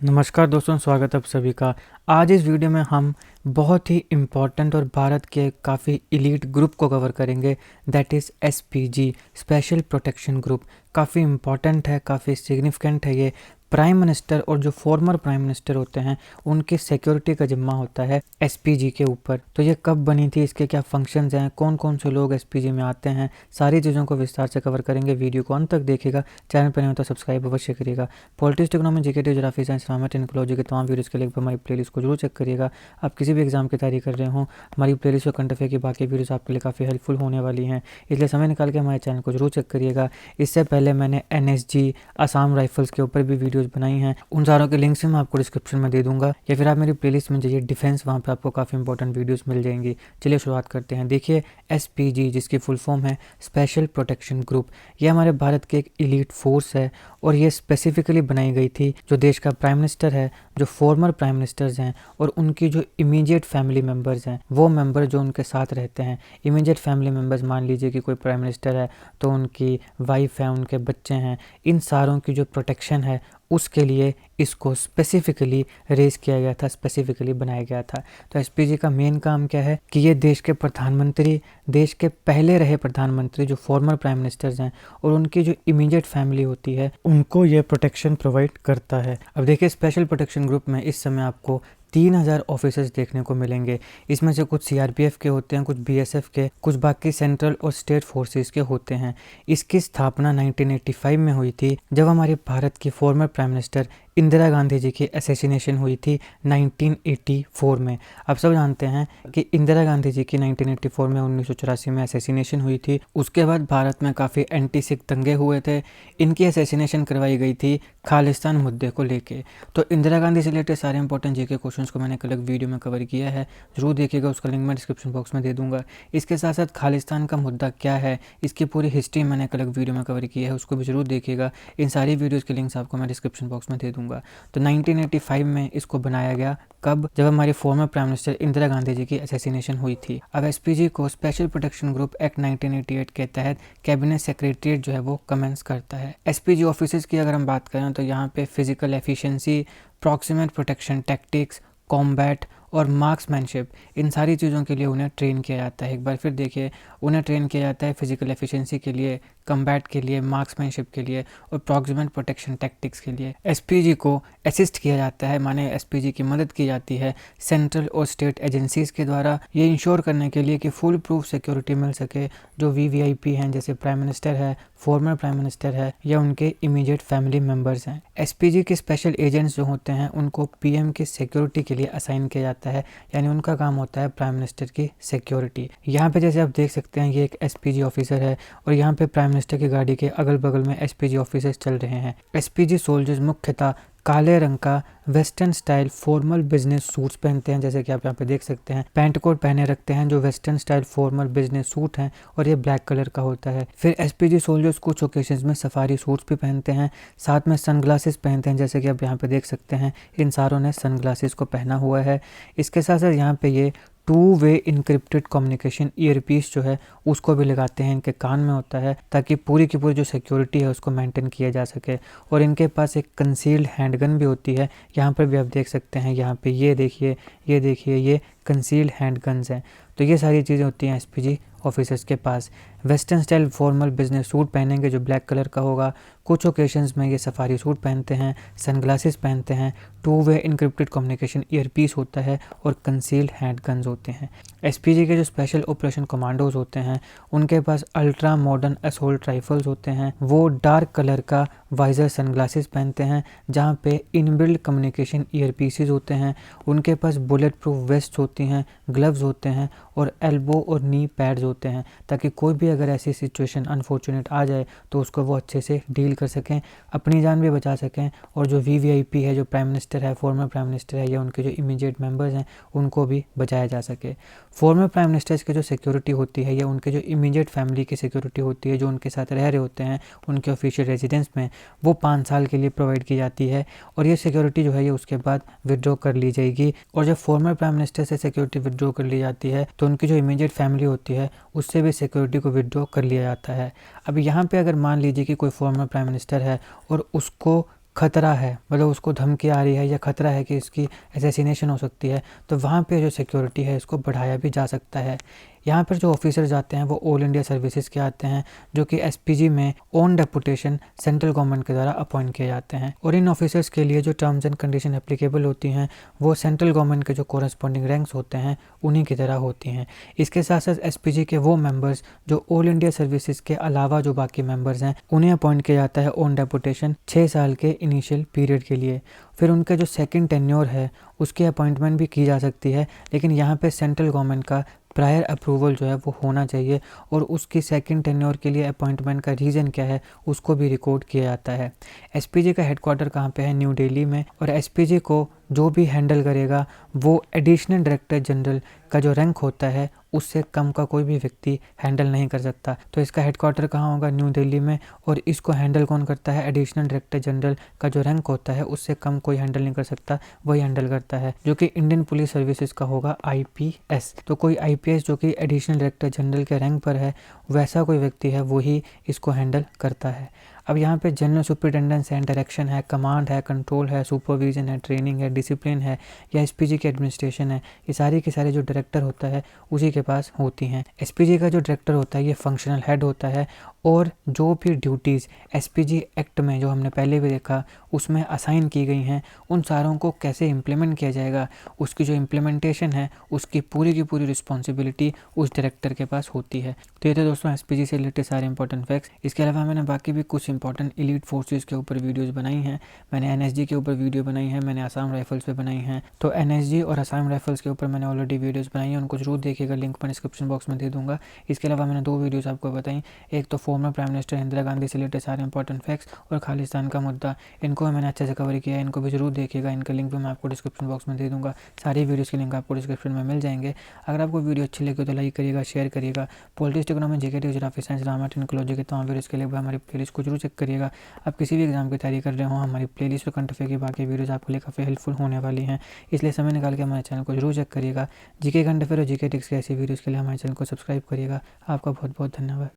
नमस्कार दोस्तों, स्वागत है आप सभी का। आज इस वीडियो में हम बहुत ही इम्पॉर्टेंट और भारत के काफ़ी इलीट ग्रुप को कवर करेंगे, that is SPG, special protection group. काफ़ी इम्पॉर्टेंट है, काफ़ी सिग्निफिकेंट है। ये प्राइम मिनिस्टर और जो फॉर्मर प्राइम मिनिस्टर होते हैं उनकी सिक्योरिटी का जिम्मा होता है एसपीजी के ऊपर। तो ये कब बनी थी, इसके क्या फंक्शंस हैं, कौन कौन से लोग एसपीजी में आते हैं, सारी चीज़ों को विस्तार से कवर करेंगे। वीडियो को अंत तक देखिएगा, चैनल पर नहीं हो तो सब्सक्राइब अवश्य करिएगा। Politics, economy, GK, geography, science, climate and ecology के तमाम वीडियोस के लिए हमारी प्लेलिस्ट को जरूर चेक करिएगा। आप किसी भी एग्जाम की तैयारी कर रहे हो, हमारी प्लेलिस्ट और करंट अफेयर की बाकी वीडियोस आपके लिए काफ़ी हेल्पफुल होने वाली हैं, इसलिए समय निकाल के हमारे चैनल को जरूर चेक करिएगा। इससे पहले मैंने एनएसजी, असम राइफल्स के ऊपर भी वीडियोज़ बनाई हैं, उन सारों के लिंक्स मैं आपको डिस्क्रिप्शन में दे दूंगा, या फिर आप मेरी प्लेलिस्ट में जाइए डिफेंस, वहाँ पे आपको काफ़ी इंपॉर्टेंट वीडियोस मिल जाएंगी। चलिए शुरुआत करते हैं। देखिए, एसपीजी जिसकी फुल फॉर्म है स्पेशल प्रोटेक्शन ग्रुप, ये हमारे भारत के एक इलीट फोर्स है और ये स्पेसिफिकली बनाई गई थी जो देश का प्राइम मिनिस्टर है, जो फॉर्मर प्राइम मिनिस्टर्स हैं और उनकी जो इमीडिएट फैमिली मेम्बर्स हैं, वो मेंबर जो उनके साथ रहते हैं। इमीडिएट फैमिली मेम्बर्स, मान लीजिए कि कोई प्राइम मिनिस्टर है तो उनकी वाइफ है, उनके बच्चे हैं, इन सारों की जो प्रोटेक्शन है उसके लिए इसको स्पेसिफिकली रेज किया गया था, स्पेसिफिकली बनाया गया था। तो एसपीजी का मेन काम क्या है कि ये देश के प्रधानमंत्री, देश के पहले रहे प्रधानमंत्री जो फॉर्मर प्राइम मिनिस्टर्स हैं और उनकी जो इमीडिएट फैमिली होती है, उनको ये प्रोटेक्शन प्रोवाइड करता है। अब देखिए, स्पेशल प्रोटेक्शन ग्रुप में इस समय आपको 3000 ऑफिसर्स देखने को मिलेंगे। इसमें से कुछ सीआरपीएफ के होते हैं, कुछ बीएसएफ के, कुछ बाकी सेंट्रल और स्टेट फोर्सेस के होते हैं। इसकी स्थापना 1985 में हुई थी, जब हमारे भारत की former prime minister Indira Gandhi ji की असैसिनेशन हुई थी 1984 में। आप सब जानते हैं कि इंदिरा गांधी जी की 1984 में 1984 में असैसिनेशन हुई थी। उसके बाद भारत में काफ़ी एंटी सिख दंगे हुए थे। इनकी असैसिनेशन करवाई गई थी खालिस्तान मुद्दे को लेके। तो इंदिरा गांधी से रिलेटेड सारे इंपॉर्टेंट जीके क्वेश्चंस को मैंने अलग वीडियो में कवर किया है, जरूर देखिएगा, उसका लिंक मैं डिस्क्रिप्शन बॉक्स में दे दूंगा। इसके साथ साथ खालिस्तान का मुद्दा क्या है, इसकी पूरी हिस्ट्री मैंने अलग वीडियो में कवर की है, उसको भी जरूर देखिएगा। इन सारी वीडियोज़ के लिंक्स आपको मैं डिस्क्रिप्शन बॉक्स में दे दूंगा। तो 1985 में इसको बनाया गया, कब? जब हमारी former prime minister Indira Gandhi ji की असैसिनेशन हुई थी। अब एसपीजी को स्पेशल प्रोटेक्शन ग्रुप एक्ट 1988 के तहत कैबिनेट सेक्रेटरीट जो है वो कमेंस करता है। एसपीजी ऑफिसर्स की अगर हम बात करें तो यहाँ पे physical efficiency, proximate protection tactics, combat और मार्क्समैनशिप, इन सारी चीज़ों के लिए उन्हें ट्रेन किया जाता है। एक बार फिर देखिए, उन्हें ट्रेन किया जाता है फिजिकल एफिशिएंसी के लिए, कम्बैट के लिए, मार्क्समैनशिप के लिए और प्रॉक्सिमेट प्रोटेक्शन टैक्टिक्स के लिए। एसपीजी को असिस्ट किया जाता है, माने एसपीजी की मदद की जाती है सेंट्रल और स्टेट एजेंसीज के द्वारा, ये इंश्योर करने के लिए कि फुल प्रूफ सिक्योरिटी मिल सके जो वीवीआईपी हैं, जैसे प्राइम मिनिस्टर है, फॉर्मर प्राइम मिनिस्टर है या उनके इमीडिएट फैमिली मेम्बर्स हैं। एसपीजी के स्पेशल एजेंट्स जो होते हैं उनको पीएम की सिक्योरिटी के लिए असाइन किया जाता है, यानी उनका काम होता है प्राइम मिनिस्टर की सिक्योरिटी। यहाँ पे जैसे आप देख सकते हैं, ये एक एसपीजी ऑफिसर है और यहाँ पे प्राइम मिनिस्टर की गाड़ी के अगल बगल में एसपीजी ऑफिसर्स चल रहे हैं। एसपीजी सोल्जर्स मुख्यतः काले रंग का western style formal business suits पहनते हैं, जैसे कि आप यहाँ पे देख सकते हैं। पैंट कोट पहने रखते हैं जो western style formal business suit हैं और ये ब्लैक कलर का होता है। फिर एसपीजी सोल्जर्स कुछ ओकेजन्स में सफारी सूट्स भी पहनते हैं, साथ में सनग्लासेस पहनते हैं, जैसे कि आप यहाँ पे देख सकते हैं, इन सारों ने सनग्लासेस को पहना हुआ है। इसके साथ साथ यहाँ पे ये 2 वे इंक्रिप्टेड कम्युनिकेशन ईयरपीस जो है उसको भी लगाते हैं, इनके कान में होता है, ताकि पूरी की पूरी जो सिक्योरिटी है उसको मेंटेन किया जा सके। और इनके पास एक कंसील्ड हैंडगन भी होती है, यहाँ पर भी आप देख सकते हैं, यहाँ पे ये देखिए, ये कंसील्ड हैंडगन्स हैं। तो ये सारी चीज़ें होती हैं एसपीजी ऑफिसर्स के पास। Western style formal business suit पहनेंगे जो ब्लैक कलर का होगा, कुछ ओकेशंस में ये सफारी सूट पहनते हैं, सनग्लासेस पहनते हैं, 2 वे इंक्रिप्टेड कम्युनिकेशन ईयरपीस होता है और कंसील्ड हैंडगन्स होते हैं। एसपीजी के जो स्पेशल ऑपरेशन कमांडोज होते हैं उनके पास अल्ट्रा मॉडर्न असोल्ट राइफल्स होते हैं, वो डार्क कलर का वाइजर सनग्लासेस पहनते हैं जहाँ पे इनबिल्ड कम्युनिकेशन ईयरपीसेस होते हैं। उनके पास बुलेट प्रूफ वेस्ट होती हैं, ग्लव्स होते हैं और एल्बो और नी पैड्स होते हैं, ताकि कोई भी अगर ऐसी सिचुएशन अनफॉर्चुनेट आ जाए तो उसको वो अच्छे से डील कर सकें, अपनी जान भी बचा सकें और जो वीवीआईपी है, जो प्राइम मिनिस्टर है, फॉर्मर प्राइम मिनिस्टर है या उनके जो इमीडिएट मेंबर्स हैं, उनको भी बचाया जा सके। फॉर्मर प्राइम मिनिस्टर्स की जो सिक्योरिटी होती है या उनके जो इमीडिएट फैमिली की सिक्योरिटी होती है, जो उनके साथ रह रहे होते हैं उनके ऑफिशियल रेजिडेंस में, वो 5 साल के लिए प्रोवाइड की जाती है और ये सिक्योरिटी जो है ये उसके बाद विड्रॉ कर ली जाएगी। और जब फॉर्मर प्राइम मिनिस्टर से सिक्योरिटी विड्रॉ कर ली जाती है तो उनकी जो इमीडिएट फैमिली होती है उससे भी सिक्योरिटी को विड्रॉ कर लिया जाता है। अब यहाँ पे अगर मान लीजिए कि कोई फॉर्मर प्राइम मिनिस्टर है और उसको खतरा है, मतलब उसको धमकी आ रही है या खतरा है कि इसकी असैसिनेशन हो सकती है, तो वहाँ पे जो सिक्योरिटी है इसको बढ़ाया भी जा सकता है। यहाँ पर जो ऑफिसर्स आते हैं वो ऑल इंडिया सर्विसेज के आते हैं, जो कि एसपीजी में ऑन डेपुटेशन सेंट्रल गवर्नमेंट के द्वारा अपॉइंट किए जाते हैं। और इन ऑफिसर्स के लिए जो टर्म्स एंड कंडीशन एप्लीकेबल होती हैं वो सेंट्रल गवर्नमेंट के जो कोरस्पॉन्डिंग रैंक्स होते हैं उन्हीं की तरह होती हैं। इसके साथ साथ एसपीजी के वो मेंबर्स जो ऑल इंडिया सर्विसेज के अलावा जो बाकी मेंबर्स हैं उन्हें अपॉइंट किया जाता है ऑन डेपुटेशन 6 साल के इनिशियल पीरियड के लिए। फिर उनका जो सेकंड टेन्योर है उसकी अपॉइंटमेंट भी की जा सकती है, लेकिन यहाँ पे सेंट्रल गवर्नमेंट का प्रायर अप्रूवल जो है वो होना चाहिए, और उसकी सेकंड टेन्योर के लिए अपॉइंटमेंट का रीज़न क्या है उसको भी रिकॉर्ड किया जाता है। एसपीजी का हेडक्वार्टर कहाँ पे है? न्यू दिल्ली में। और एसपीजी को जो भी हैंडल करेगा वो एडिशनल डायरेक्टर जनरल का जो रैंक होता है उससे कम का कोई भी व्यक्ति हैंडल नहीं कर सकता। तो इसका हेडक्वार्टर कहाँ होगा? न्यू दिल्ली में। और इसको हैंडल कौन करता है? एडिशनल डायरेक्टर जनरल का जो रैंक होता है उससे कम कोई हैंडल नहीं कर सकता, वही हैंडल करता है, जो कि इंडियन पुलिस सर्विसेज का होगा आईपीएस। तो कोई आईपीएस जो कि एडिशनल डायरेक्टर जनरल के रैंक पर है वैसा कोई व्यक्ति है वही इसको हैंडल करता है। अब यहाँ पे जनरल सुपरिटेंडेंस है, डायरेक्शन है, कमांड है, कंट्रोल है, सुपरविजन है, ट्रेनिंग है, डिसिप्लिन है, या एसपीजी की एडमिनिस्ट्रेशन है, ये सारी के सारे जो डायरेक्टर होता है उसी के पास होती हैं। एसपीजी का जो डायरेक्टर होता है ये फंक्शनल हेड होता है, और जो भी ड्यूटीज़ एसपीजी एक्ट में जो हमने पहले भी देखा उसमें असाइन की गई हैं उन सारों को कैसे इम्प्लीमेंट किया जाएगा, उसकी जो इम्प्लीमेंटेशन है उसकी पूरी की पूरी रिस्पॉन्सिबिलिटी उस डायरेक्टर के पास होती है। तो ये थे दोस्तों एसपीजी से रिलेटेड सारे इंपॉर्टेंट फैक्ट्स। इसके अलावा मैंने बाकी भी कुछ इंपॉर्टेंट एलीट फोर्सेस के ऊपर वीडियोस बनाई हैं। मैंने एनएसजी के ऊपर वीडियो बनाई है, मैंने आसाम राइफल्स पे बनाई हैं। तो एनएसजी और आसाम राइफल्स के ऊपर मैंने ऑलरेडी वीडियोस बनाई हैं, उनको जरूर देखिएगा, लिंक मैं डिस्क्रिप्शन बॉक्स में दे दूंगा। इसके अलावा मैंने 2 वीडियोस आपको बताई, एक तो farmer prime minister Indira Gandhi से रिलेटेड सारे इंपॉर्टेंट फैक्ट्स और खालिस्तान का मुद्दा, इनको मैंने अच्छे से कवर किया है, इनको भी जरूर देखिएगा। इनका लिंक भी मैं आपको डिस्क्रिप्शन बॉक्स में दे दूंगा। सारी वीडियोज़ के लिंक आपको डिस्क्रिप्शन में मिल जाएंगे। अगर आपको वीडियो अच्छी लगी तो लाइक करिएगा, शेयर करिएगा। Politics, economy, GK, geography, science, grammar, ecology के तमाम वीडियोज़ के लिए हमारी प्लेलिस्ट को जरूर चेक करिएगा। आप किसी भी एग्जाम की तैयारी कर रहे हो हमारी प्लेलिस्ट पर करंट अफेयर की बाकी वीडियोज़ आपके लिए काफ़ी हेल्पफुल होने वाली हैं, इसलिए समय निकाल के हमारे चैनल को जरूर चेक करिएगा। जीके करंट अफेयर और जीके टिक्स की ऐसी वीडियोज़ के लिए हमारे चैनल को सब्सक्राइब करिएगा। आपका बहुत बहुत धन्यवाद।